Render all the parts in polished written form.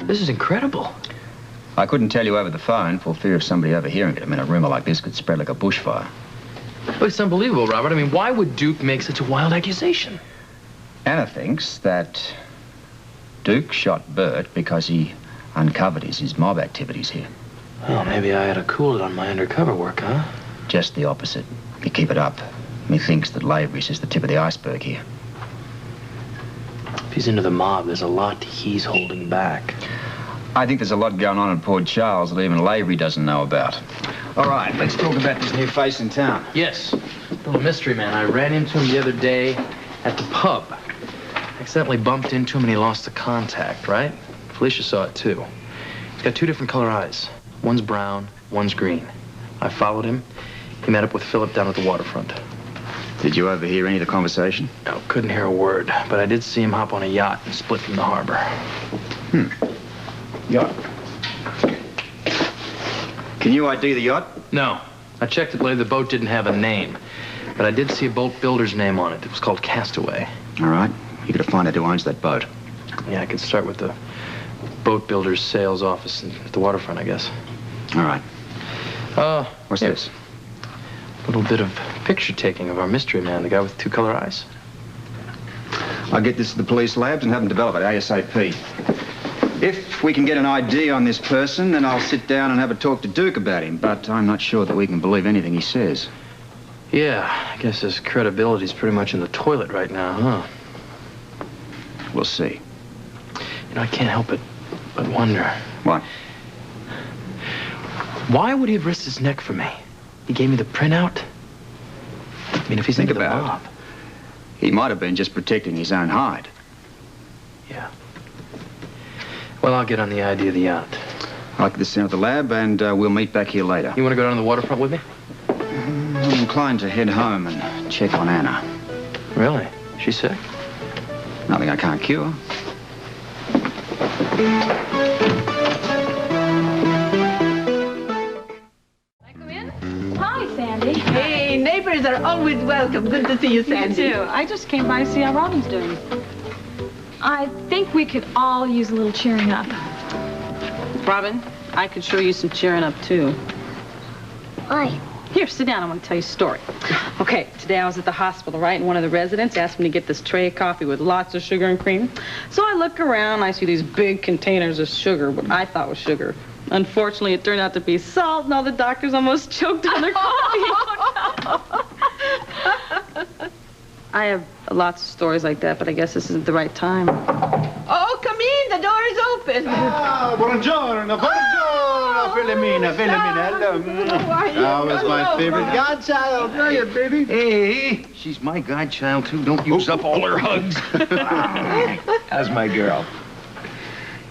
This is incredible. I couldn't tell you over the phone for fear of somebody overhearing it. I mean, a rumor like this could spread like a bushfire. But it's unbelievable, Robert. I mean, why would Duke make such a wild accusation? Anna thinks that Duke shot Bert because he uncovered his mob activities here. Well, maybe I ought to cool it on my undercover work, huh? Just the opposite. You keep it up. Methinks that Lavery's just the tip of the iceberg here. If he's into the mob, there's a lot he's holding back. I think there's a lot going on in Port Charles that even Lavery doesn't know about. All right, let's talk about this new face in town. Yes, little mystery man. I ran into him the other day at the pub. Accidentally bumped into him and he lost the contact, right? Felicia saw it too. He's got two different color eyes. One's brown, one's green. I followed him. He met up with Philip down at the waterfront. Did you overhear any of the conversation? No, couldn't hear a word, but I did see him hop on a yacht and split from the harbor. Yacht. Can you ID the yacht? No. I checked it later. The boat didn't have a name. But I did see a boat builder's name on it. It was called Castaway. All right. You gotta find out who owns that boat. Yeah, I could start with the boat builder's sales office at the waterfront, I guess. All right. What's here. this? A little bit of picture taking of our mystery man, the guy with two color eyes. I'll get this to the police labs and have them develop it ASAP. If we can get an ID on this person, then I'll sit down and have a talk to Duke about him. But I'm not sure that we can believe anything he says. Yeah, I guess his credibility's pretty much in the toilet right now, huh? We'll see. You know, I can't help but wonder. What? Why would he have risked his neck for me? He gave me the printout. I mean, if he's into the mob. He might have been just protecting his own hide. Yeah. Well, I'll get on the idea of the yacht. I'll get this down at the lab, and we'll meet back here later. You want to go down to the waterfront with me? I'm inclined to head home and check on Anna. Really? She's sick? Nothing I can't cure. Hey, neighbors are always welcome. Good to see you, Sandy. You too. I just came by to see how Robin's doing. I think we could all use a little cheering up. Robin, I could show you some cheering up, too. Why? Here, sit down. I want to tell you a story. Okay, today I was at the hospital, right? And one of the residents asked me to get this tray of coffee with lots of sugar and cream. So I look around, I see these big containers of sugar, what I thought was sugar. Unfortunately, it turned out to be salt, and all the doctors almost choked on their coffee. I have lots of stories like that, but I guess this isn't the right time. Oh, come in. The door is open. Ah, buongiorno, buongiorno, Filomena, hello. That was my favorite godchild. Hiya, baby. Hey, she's my godchild, too. Don't use up all her hugs. How's my girl?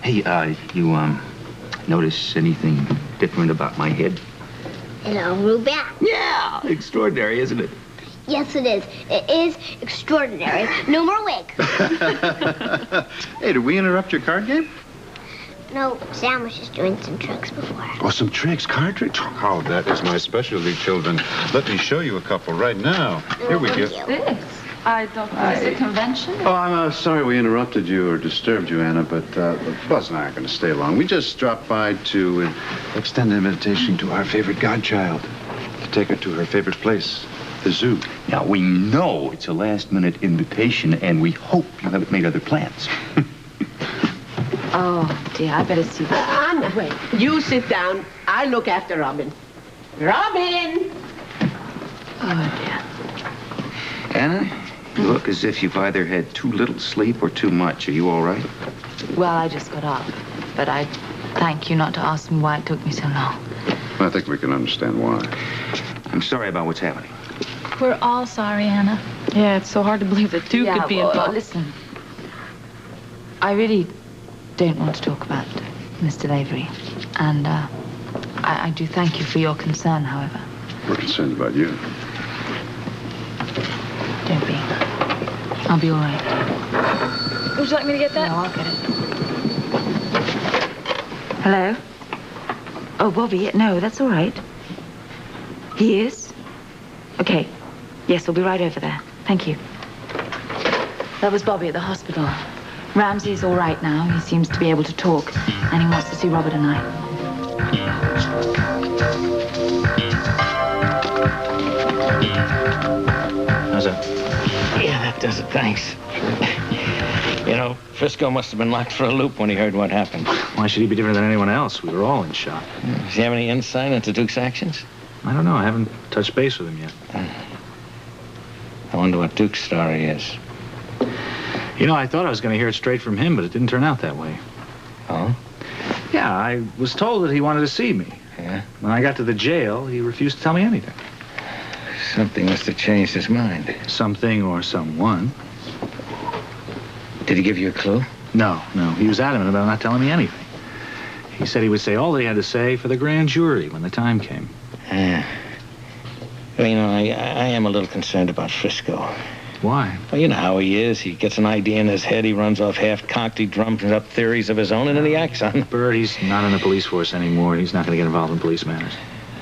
Hey, you, notice anything different about my head? Hello, Ruben. Yeah, extraordinary, isn't it? Yes, it is. It is extraordinary. No more wig. Hey, did we interrupt your card game? No, Sam was just doing some tricks before. Oh, some tricks, card tricks? Oh, that is my specialty, children. Let me show you a couple right now. Here we go. I don't know. Is it a convention? Oh, I'm sorry we interrupted you or disturbed you, Anna, but Buzz and I aren't going to stay long. We just dropped by to extend an invitation to our favorite godchild, to take her to her favorite place, the zoo. Now, we know it's a last-minute invitation, and we hope you haven't made other plans. Oh, dear, I better see that. Anna, wait. You sit down. I look after Robin. Robin! Oh, dear. Anna, you look as if you've either had too little sleep or too much. Are you all right? Well, I just got up, but I thank you not to ask me why it took me so long. I think we can understand why. I'm sorry about what's happening. We're all sorry, Anna. Yeah, it's so hard to believe that Duke could be involved. Listen, I really don't want to talk about Mr. Lavery. And I do thank you for your concern, however. We're concerned about you. Don't be. I'll be all right. Would you like me to get that? No, I'll get it. Hello? Oh, Bobby, no, that's all right. He is? Okay. Yes, we'll be right over there. Thank you. That was Bobby at the hospital. Ramsey's all right now. He seems to be able to talk, and he wants to see Robert and I. How's that? Yeah, that does it, thanks. You know, Frisco must have been locked for a loop when he heard what happened. Why should he be different than anyone else? We were all in shock. Does he have any insight into Duke's actions? I don't know. I haven't touched base with him yet. I wonder what Duke's story is. You know, I thought I was going to hear it straight from him, but it didn't turn out that way. Oh? Yeah, I was told that he wanted to see me. Yeah? When I got to the jail, he refused to tell me anything. Something must have changed his mind. Something or someone. Did he give you a clue? No. He was adamant about not telling me anything. He said he would say all that he had to say for the grand jury when the time came. Yeah. Well, you know, I am a little concerned about Frisco. Why? Well, you know how he is. He gets an idea in his head, he runs off half-cocked, he drums up theories of his own, and then he acts on them. Bert, he's not in the police force anymore. He's not going to get involved in police matters.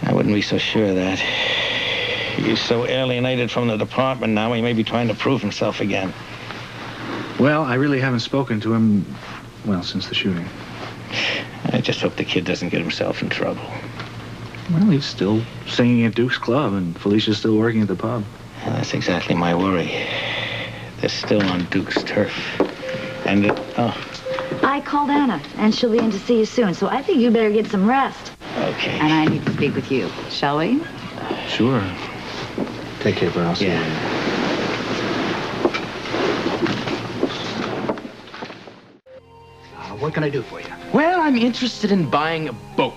I wouldn't be so sure of that. He's so alienated from the department now, he may be trying to prove himself again. Well, I really haven't spoken to him, well, since the shooting. I just hope the kid doesn't get himself in trouble. Well, he's still singing at Duke's Club, and Felicia's still working at the pub. Well, that's exactly my worry. They're still on Duke's turf. And I called Anna, and she'll be in to see you soon, so I think you better get some rest. Okay. And I need to speak with you. Shall we? Sure. Take care, Bert. I'll see you later. What can I do for you? Well, I'm interested in buying a boat,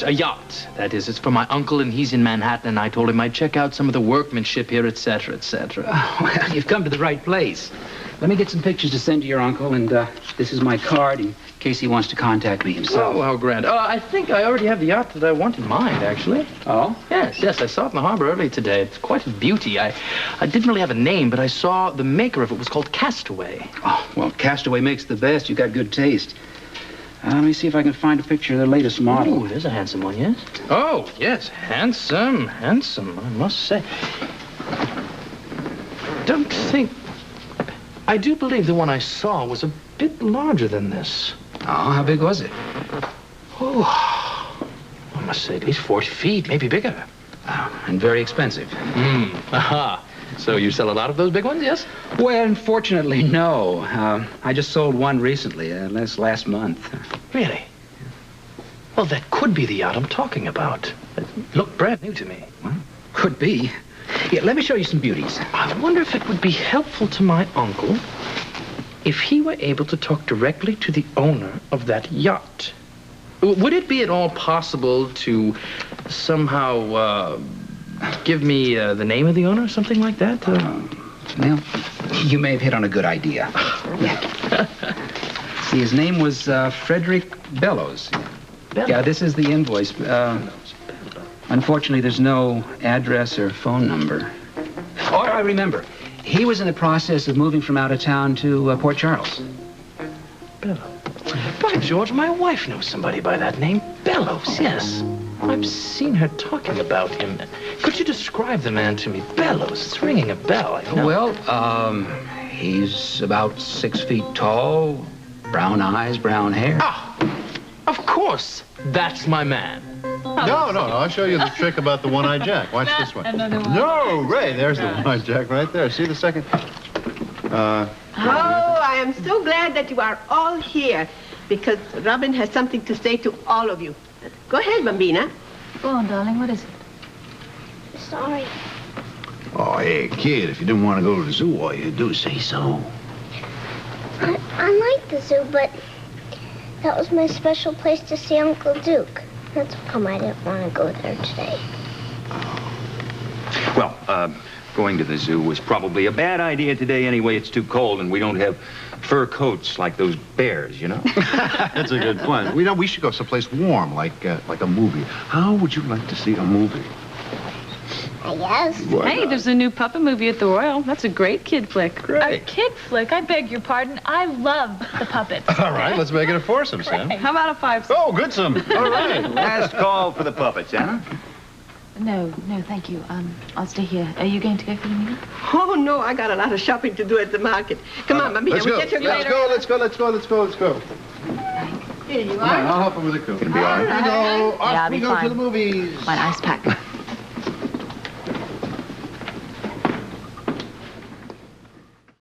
a yacht. That is, it's for my uncle, and he's in Manhattan, and I told him I'd check out some of the workmanship here, etc., etc. Well, you've come to the right place. Let me get some pictures to send to your uncle, and this is my card in case he wants to contact me himself. Oh, how grand. I think I already have the yacht that I want in mind, actually. Oh? Yes, I saw it in the harbor early today. It's quite a beauty. I didn't really have a name, but I saw the maker of it was called Castaway. Oh, well, Castaway makes the best. You got good taste. Let me see if I can find a picture of the latest model. Oh, there's a handsome one, yes? Oh, yes, handsome, I must say. I do believe the one I saw was a bit larger than this. Oh, how big was it? Oh, I must say at least 4 feet, maybe bigger. Oh, and very expensive. Aha. So you sell a lot of those big ones, yes? Well, unfortunately, no. I just sold one recently, last month. Really? Well, that could be the yacht I'm talking about. It looked brand new to me. Well, could be. Yeah, let me show you some beauties. I wonder if it would be helpful to my uncle if he were able to talk directly to the owner of that yacht. Would it be at all possible to somehow give me the name of the owner, something like that? Well, you may have hit on a good idea. See, his name was Frederick Bellows. Bellows? Yeah, this is the invoice. Unfortunately, there's no address or phone number. Oh, I remember. He was in the process of moving from out of town to Port Charles. Bellows. By George, my wife knows somebody by that name. Bellows, yes. I've seen her talking about him. Could you describe the man to me? Bellows, it's ringing a bell, I know. Well, he's about 6 feet tall, brown eyes, brown hair. Ah, of course, that's my man. No, I'll show you the trick about the one-eyed Jack. Watch this one. Another one. No, Ray, there's the one-eyed Jack right there. See the second? Oh, I am so glad that you are all here, because Robin has something to say to all of you. Go ahead, Bambina. Go on, darling. What is it? Sorry. Oh, hey, kid, if you didn't want to go to the zoo, all you do, say so. I like the zoo, but that was my special place to see Uncle Duke. That's how come I didn't want to go there today. Well, going to the zoo was probably a bad idea today anyway. It's too cold, and we don't have fur coats like those bears, you know? That's a good point. We should go someplace warm, like a movie. How would you like to see a movie? I guess. Hey, there's a new puppet movie at the Royal. That's a great kid flick. A kid flick? I beg your pardon. I love the puppets. All right, let's make it a foursome, Sam. How about a 5? Oh, good some. All right. Last call for the puppets, Anna. No, thank you. I'll stay here. Are you going to go, Philomena? Oh, no, I got a lot of shopping to do at the market. Come on, Mami. Let's go. Get you Let's later. go. Let's go. Here you Come on, are. I'll help him with the coat. Gonna be all right. Here we go. Yeah, I'll Off we be go to fine. the movies. My ice pack.